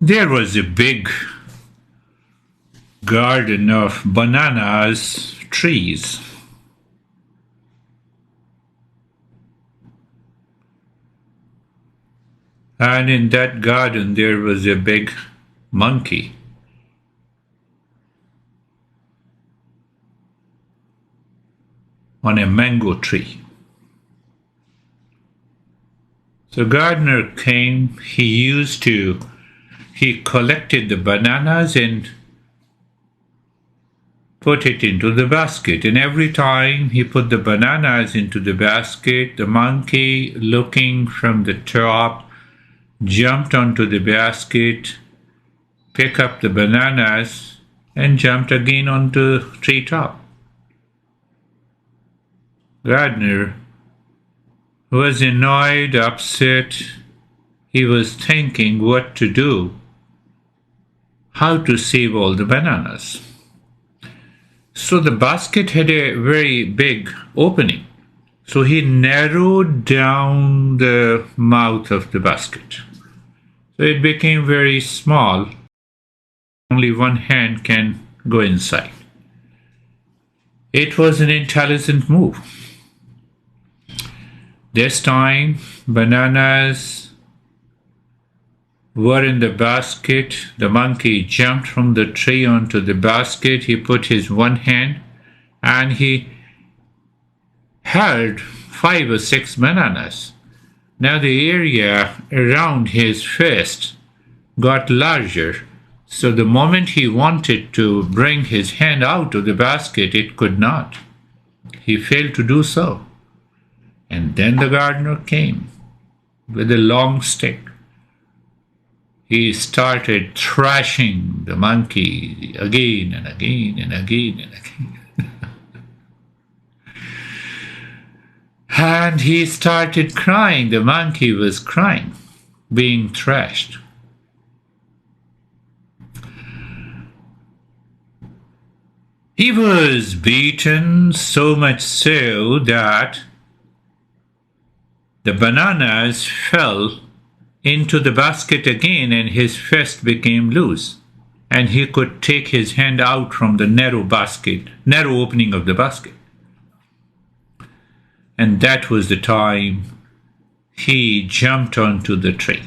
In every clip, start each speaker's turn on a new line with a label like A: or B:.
A: There was a big garden of bananas trees. And in that garden there was a big monkey. On a mango tree. So gardener came, he collected the bananas and put it into the basket. And every time he put the bananas into the basket, the monkey, looking from the top, jumped onto the basket, picked up the bananas, and jumped again onto the treetop. Gardner was annoyed, upset. He was thinking what to do, how to save all the bananas. So the basket had a very big opening. So he narrowed down the mouth of the basket. So it became very small. Only one hand can go inside. It was an intelligent move. This time, bananas were in the basket. The monkey jumped from the tree onto the basket. He put his one hand and he held 5 or 6 bananas. Now the area around his fist got larger. So the moment he wanted to bring his hand out of the basket, it could not. He failed to do so. And then the gardener came with a long stick. He started thrashing the monkey again and again and again and again. And he started crying. The monkey was crying, being thrashed. He was beaten so much so that the bananas fell into the basket again and his fist became loose and he could take his hand out from the narrow opening of the basket. And that was the time he jumped onto the tree.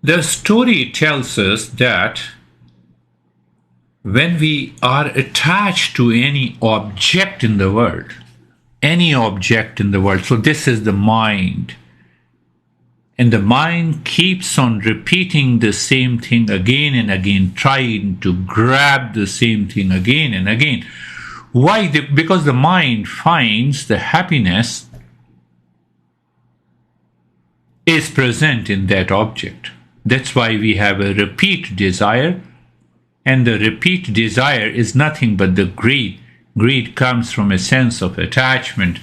A: The story tells us that when we are attached to any object in the world, so this is the mind, and the mind keeps on repeating the same thing again and again, trying to grab the same thing again and again. Why? Because the mind finds the happiness is present in that object. That's why we have a repeat desire. And the repeat desire is nothing but the greed. Greed comes from a sense of attachment.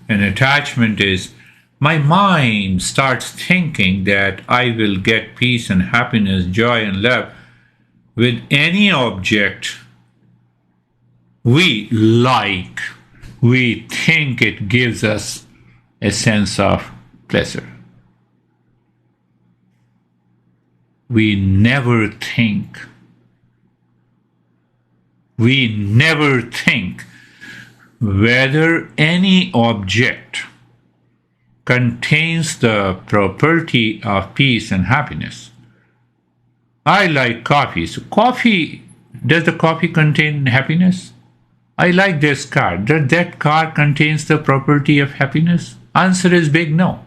A: And attachment is, my mind starts thinking that I will get peace and happiness, joy and love with any object we like. We think it gives us a sense of pleasure. We never think whether any object contains the property of peace and happiness. I like coffee. So does the coffee contain happiness? I like this car. Does that car contains the property of happiness? Answer is big no.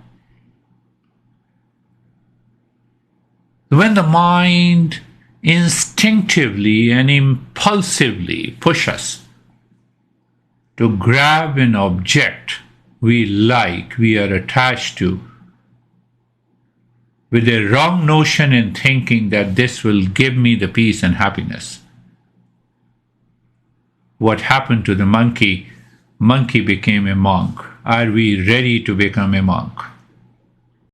A: When the mind instinctively and impulsively push us to grab an object we like, we are attached to, with a wrong notion in thinking that this will give me the peace and happiness. What happened to the monkey? Monkey became a monk. Are we ready to become a monk?